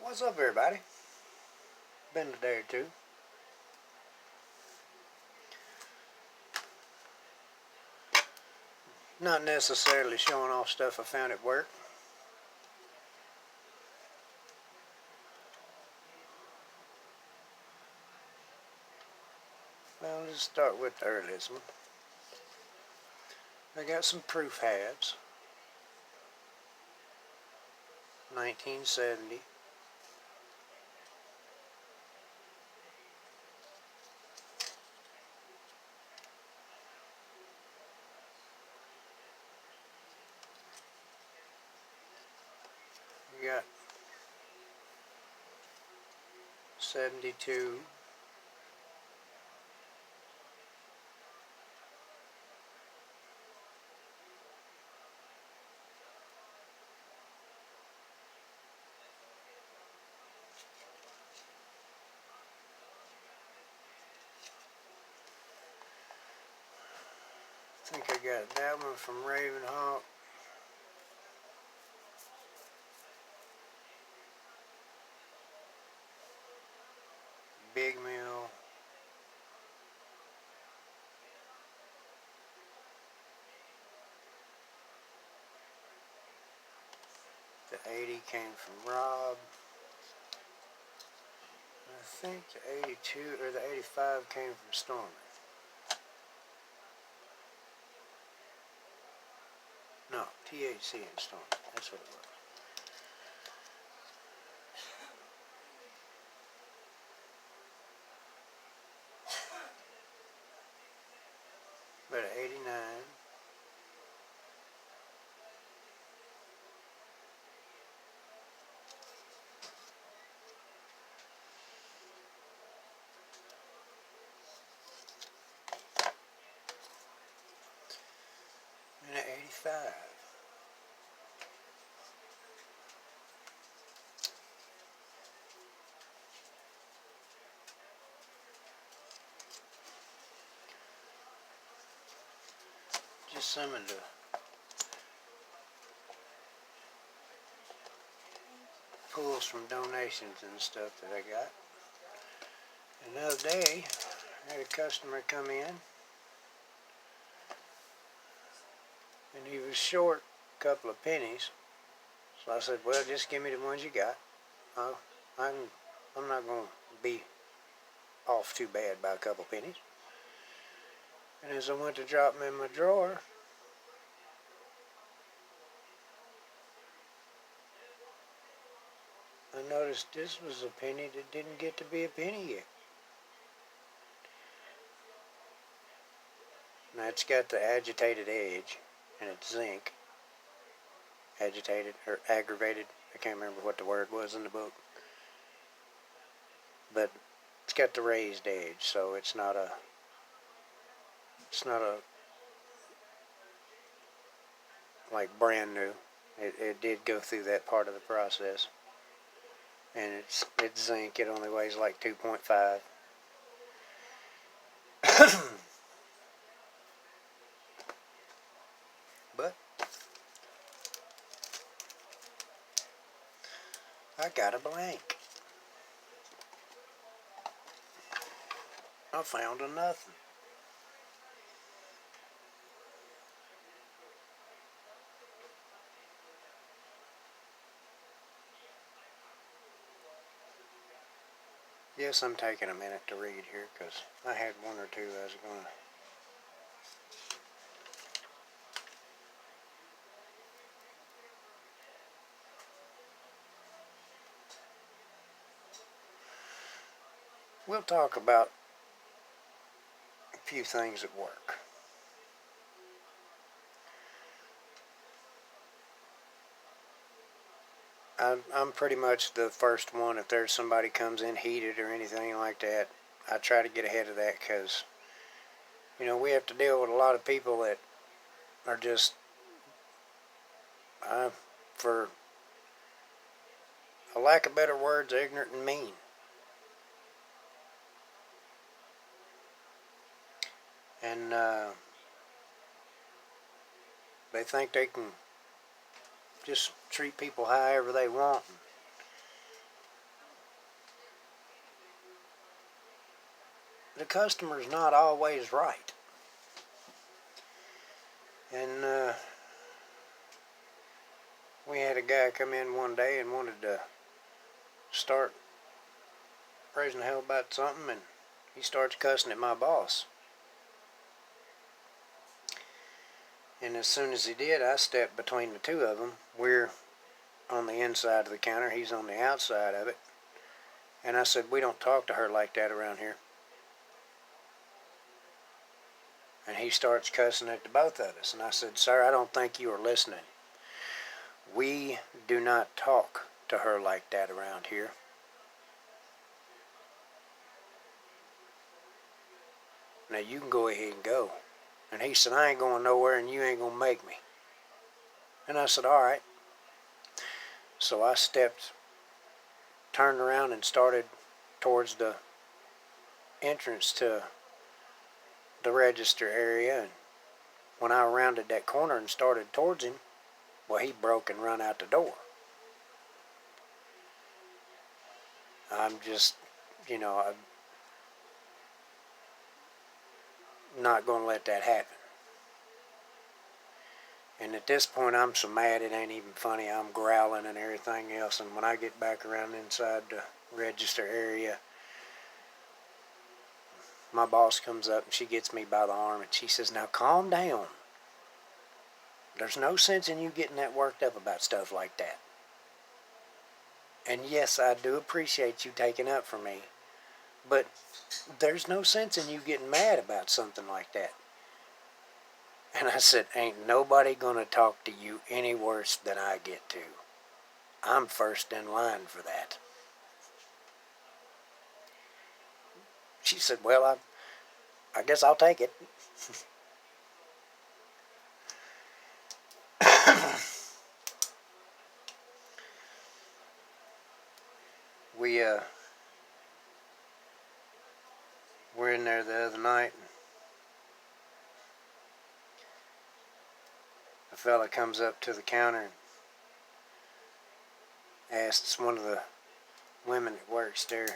What's up, everybody? Been a day or two. Not necessarily showing off stuff I found at work. Well, let's start with the earliest one. I got some proof halves. 1970. We got 72. I think I got that one from Ravenhawk. Big Mill. The 80 came from Rob. I think the 82 or the 85 came from Stormy. No, THC and Stormy. That's what it was. But an 89. And an 85. Just some of the pulls from donations and stuff that I got. Another day, I had a customer come in, and he was short a couple of pennies. So I said, well, just give me the ones you got. I'm not going to be off too bad by a couple of pennies. And as I went to drop them in my drawer, I noticed this was a penny that didn't get to be a penny yet. Now it's got the agitated edge, and it's zinc. Agitated or aggravated. I can't remember what the word was in the book. But it's got the raised edge, so it's not a like brand new. It did go through that part of the process. And it's zinc. It only weighs like 2.5. But I got a blank. I found a nothing. Yes, I'm taking a minute to read here because I had one or two I was going to. We'll talk about a few things at work. I'm pretty much the first one. If there's somebody comes in heated or anything like that, I try to get ahead of that because, we have to deal with a lot of people that are just, for a lack of better words, ignorant and mean. And they think they can just treat people however they want. the customer's not always right. And we had a guy come in one day and wanted to start raising hell about something, and he starts cussing at my boss. And as soon as he did, I stepped between the two of them. We're on the inside of the counter, he's on the outside of it. And I said, we don't talk to her like that around here. And he starts cussing at the both of us. And I said, sir, I don't think you are listening. We do not talk to her like that around here. Now you can go ahead and go. And he said, I ain't going nowhere and you ain't going to make me. And I said, all right. So I turned around and started towards the entrance to the register area. And when I rounded that corner and started towards him, well, he broke and run out the door. I'm just, I'm not going to let that happen. And at this point, I'm so mad it ain't even funny. I'm growling and everything else. And when I get back around inside the register area, my boss comes up and she gets me by the arm and she says, now calm down. There's no sense in you getting that worked up about stuff like that. And yes, I do appreciate you taking up for me, but there's no sense in you getting mad about something like that. And I said, ain't nobody gonna talk to you any worse than I get to. I'm first in line for that. She said, well, I guess I'll take it. We're in there the other night. A fella comes up to the counter and asks one of the women that works there,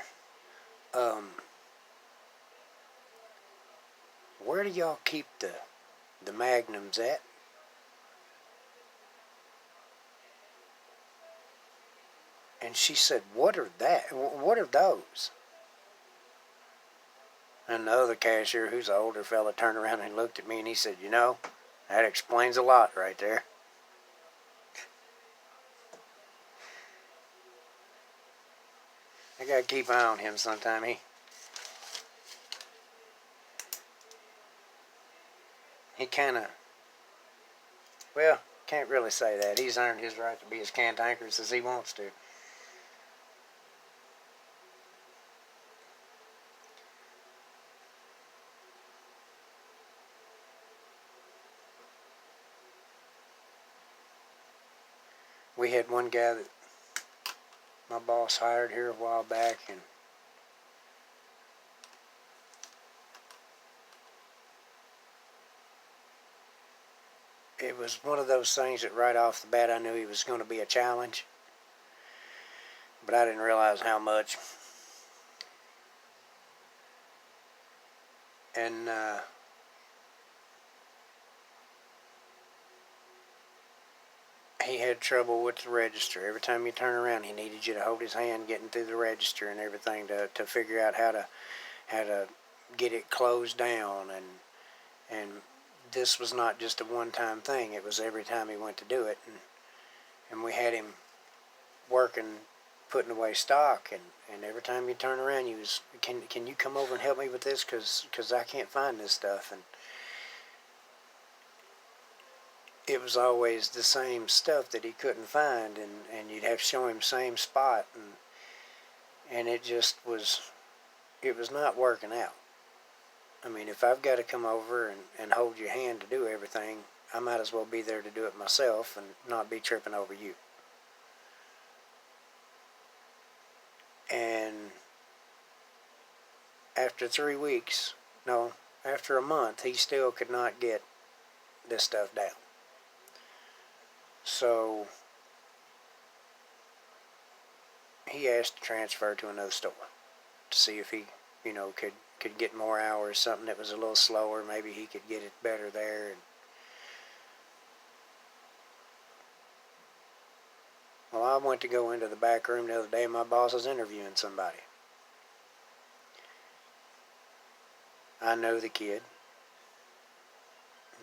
where do y'all keep the magnums at? And she said, what are those? And the other cashier, who's an older fella, turned around and looked at me and he said, that explains a lot right there. I gotta keep an eye on him sometime. He kinda, well, can't really say that. He's earned his right to be as cantankerous as he wants to. We had one guy that my boss hired here a while back, and it was one of those things that right off the bat I knew he was going to be a challenge, but I didn't realize how much. And he had trouble with the register. Every time you turn around, he needed you to hold his hand getting through the register and everything to figure out how to get it closed down. And this was not just a one-time thing. It was every time he went to do it. And we had him working, putting away stock. And every time you turn around, he was, can you come over and help me with this? Because I can't find this stuff. And it was always the same stuff that he couldn't find, and you'd have to show him same spot, and it just was, it was not working out. I mean, if I've got to come over and hold your hand to do everything, I might as well be there to do it myself and not be tripping over you. And after 3 weeks, no, after a month, he still could not get this stuff down. So he asked to transfer to another store to see if he, could get more hours, something that was a little slower, maybe he could get it better there. And, well, I went to go into the back room the other day and my boss was interviewing somebody. I know the kid.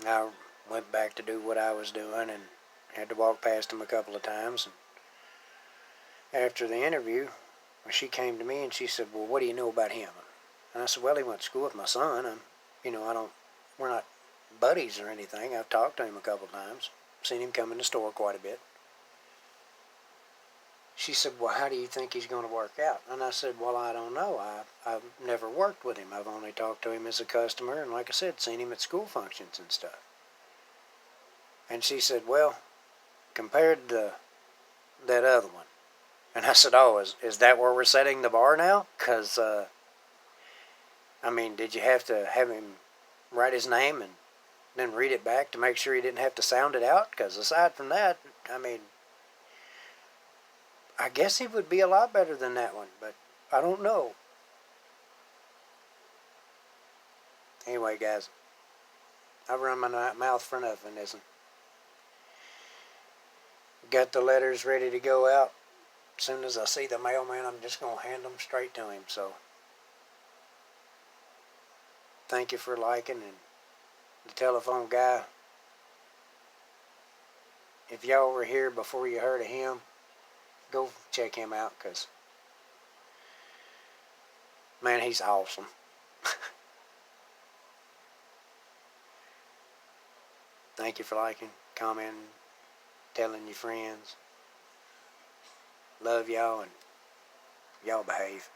I went back to do what I was doing and had to walk past him a couple of times. And after the interview, she came to me and she said, well, what do you know about him? And I said, well, he went to school with my son. We're not buddies or anything. I've talked to him a couple of times. Seen him come in the store quite a bit. She said, well, how do you think he's going to work out? And I said, well, I don't know. I've never worked with him. I've only talked to him as a customer, and like I said, seen him at school functions and stuff. And she said, well, compared to that other one. And I said, oh, is that where we're setting the bar now? Because, did you have to have him write his name and then read it back to make sure he didn't have to sound it out? Because aside from that, I guess he would be a lot better than that one, but I don't know. Anyway, guys, I run my mouth for nothing, isn't it? Got the letters ready to go out. As soon as I see the mailman, I'm just going to hand them straight to him. So, thank you for liking. And the telephone guy, if y'all were here before you heard of him, go check him out, because, man, he's awesome. Thank you for liking, commenting, telling your friends. Love y'all, and y'all behave.